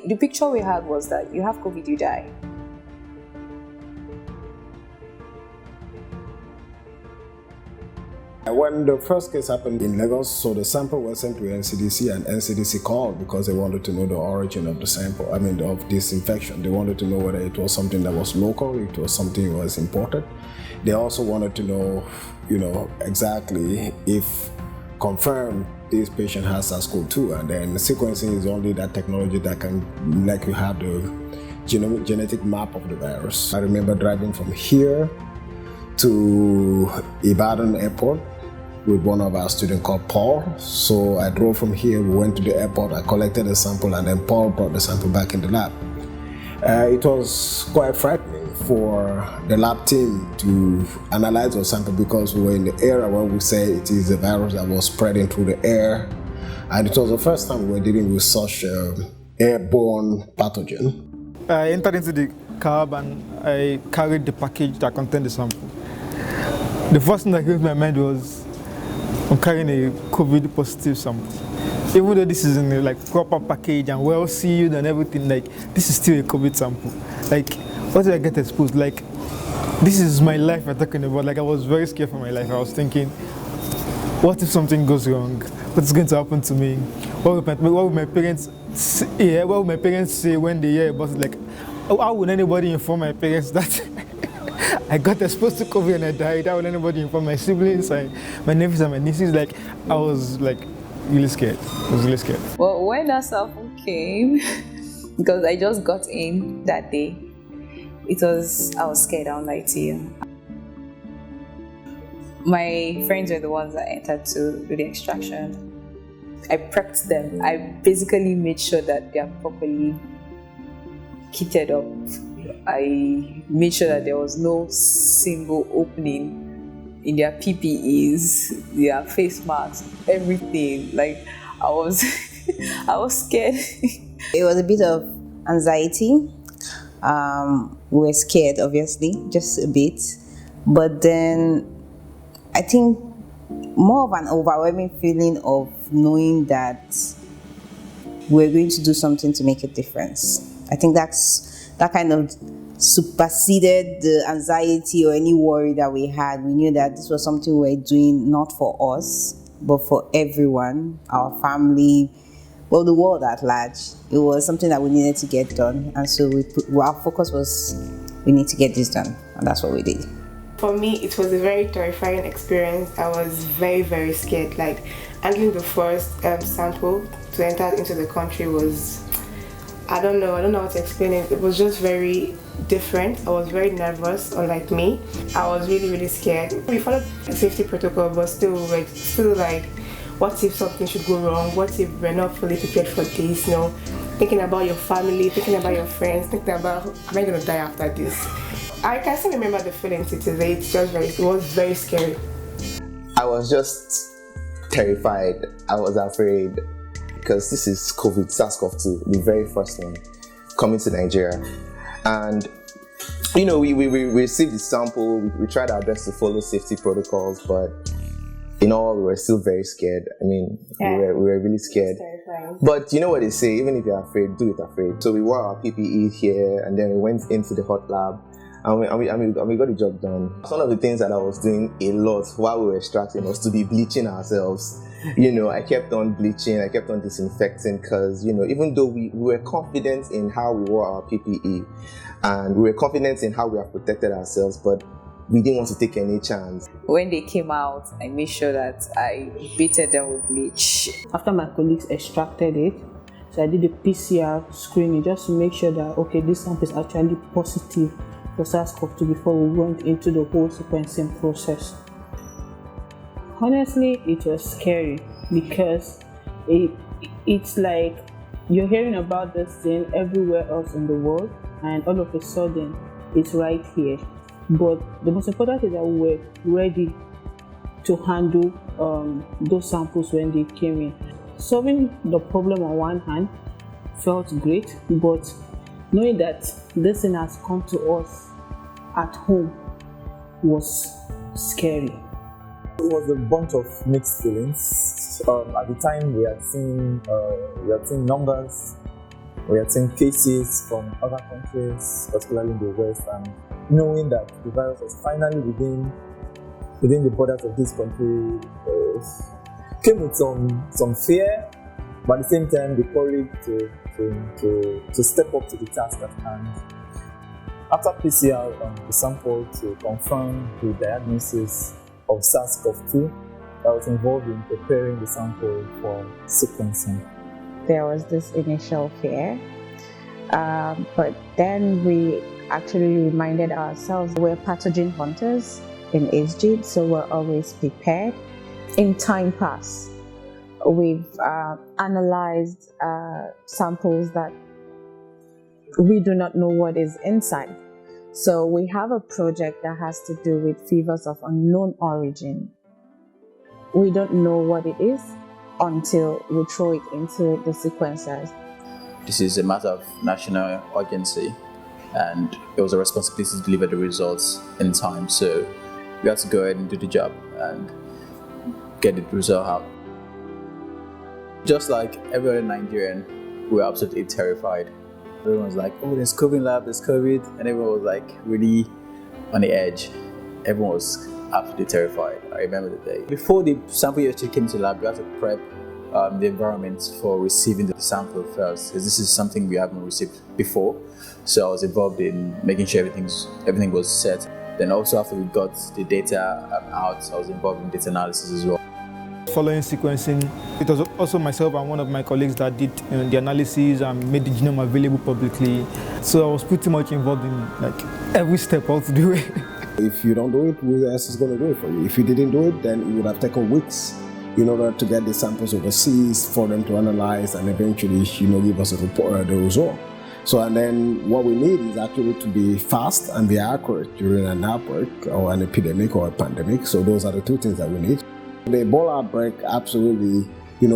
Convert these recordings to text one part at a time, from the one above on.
The picture we had was that you have COVID, you die. When the first case happened in Lagos, so the sample was sent to NCDC, and NCDC called because they wanted to know the origin of the sample, of this infection. They wanted to know whether it was something that was local, it was something that was imported. They also wanted to know, exactly if confirmed this patient has SARS-CoV-2, and then sequencing is only that technology that can let you have the genetic map of the virus. I remember driving from here to Ibadan Airport with one of our students called Paul. So I drove from here, we went to the airport, I collected a sample, and then Paul brought the sample back in the lab. It was quite frightening for the lab team to analyze the sample because we were in the era where we say it is a virus that was spreading through the air. And it was the first time we were dealing with such airborne pathogen. I entered into the cab and I carried the package that contained the sample. The first thing that came to my mind was, I'm carrying a COVID positive sample. Even though this is in a proper package and well sealed and everything, this is still a COVID sample. What did I get exposed? This is my life I'm talking about. I was very scared for my life. I was thinking, what if something goes wrong? What's going to happen to me? What would my parents say? What would my parents say when they hear about it? How would anybody inform my parents that I got exposed to COVID and I died? How would anybody inform my siblings, my nephews and my nieces? I was really scared. I was really scared. Well, when that sample came, because I just got in that day, I was scared, I won't lie to you. My friends were the ones that entered to do the extraction. I prepped them. I basically made sure that they are properly kitted up. I made sure that there was no single opening in their PPEs, their face masks, everything. I was I was scared. It was a bit of anxiety. We were scared, obviously, just a bit. But then I think more of an overwhelming feeling of knowing that we're going to do something to make a difference. I think that kind of superseded the anxiety or any worry that we had. We knew that this was something we were doing not for us, but for everyone, our family, well, the world at large. It was something that we needed to get done. And so our focus was, we need to get this done. And that's what we did. For me, it was a very terrifying experience. I was very, very scared. Handling the first sample to enter into the country was, I don't know how to explain it. It was just very different. I was very nervous, unlike me. I was really, really scared. We followed a safety protocol, but still what if something should go wrong? What if we're not fully prepared for this? Thinking about your family, thinking about your friends, thinking about, am I going to die after this? I can still remember the feeling to today. It was very scary. I was just terrified. I was afraid because this is COVID, SARS-CoV-2, the very first one coming to Nigeria. And we received the sample, we tried our best to follow safety protocols, but in all, we were still very scared. We were really scared. But you know what they say, even if you're afraid, do it afraid. So we wore our PPE here, and then we went into the hot lab, and we got the job done. One of the things that I was doing a lot while we were extracting was to be bleaching ourselves. I kept on bleaching, I kept on disinfecting because, even though we were confident in how we wore our PPE and we were confident in how we have protected ourselves, but we didn't want to take any chance. When they came out, I made sure that I baited them with bleach. After my colleagues extracted it, so I did a PCR screening just to make sure that, okay, this sample is actually positive for SARS-CoV-2 before we went into the whole sequencing process. Honestly, it was scary because it's like you're hearing about this thing everywhere else in the world, and all of a sudden it's right here. But the most important thing is that we were ready to handle those samples when they came in. Solving the problem on one hand felt great, but knowing that this thing has come to us at home was scary. It was a bunch of mixed feelings. At the time, we had seen numbers We are seeing cases from other countries, particularly in the West, and knowing that the virus was finally within the borders of this country came with some fear, but at the same time the courage to step up to the task at hand. After PCR on the sample to confirm the diagnosis of SARS-CoV-2, I was involved in preparing the sample for sequencing. There was this initial fear, but then we actually reminded ourselves we're pathogen hunters in HG, so we're always prepared. In time past, we've analyzed samples that we do not know what is inside. So we have a project that has to do with fevers of unknown origin. We don't know what it is until we throw it into the sequencers. This is a matter of national urgency, and it was a responsibility to deliver the results in time. So we had to go ahead and do the job and get the result out. Just like every other Nigerian, we were absolutely terrified. Everyone was like, oh, there's COVID lab, there's COVID, and everyone was like really on the edge. Everyone was absolutely terrified. I remember the day. Before the sample actually came to the lab, we had to prep the environment for receiving the sample first, because this is something we haven't received before. So I was involved in making sure everything was set. Then also after we got the data out, I was involved in data analysis as well. Following sequencing, it was also myself and one of my colleagues that did the analysis and made the genome available publicly. So I was pretty much involved in like every step how to do it. If you don't do it, who else is going to do it for you? If you didn't do it, then it would have taken weeks in order to get the samples overseas for them to analyze and eventually, give us a report, the result. So, and then what we need is actually to be fast and be accurate during an outbreak or an epidemic or a pandemic. So those are the two things that we need. The Ebola outbreak absolutely,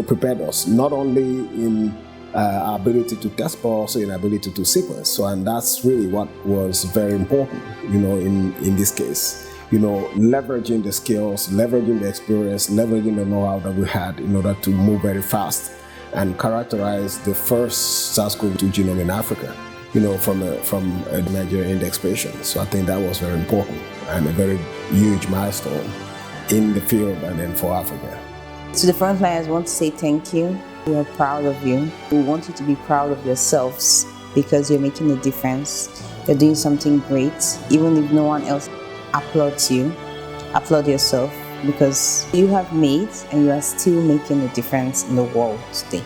prepared us, not only in our ability to test, but also in ability to sequence. So, and that's really what was very important, in this case. Leveraging the skills, leveraging the experience, leveraging the know-how that we had in order to move very fast and characterize the first SARS-CoV-2 genome in Africa, from a Nigerian index patient. So I think that was very important and a very huge milestone in the field and then for Africa. To the frontliners, I want to say thank you. We are proud of you. We want you to be proud of yourselves because you're making a difference. You're doing something great. Even if no one else applauds you, applaud yourself because you have made and you are still making a difference in the world today.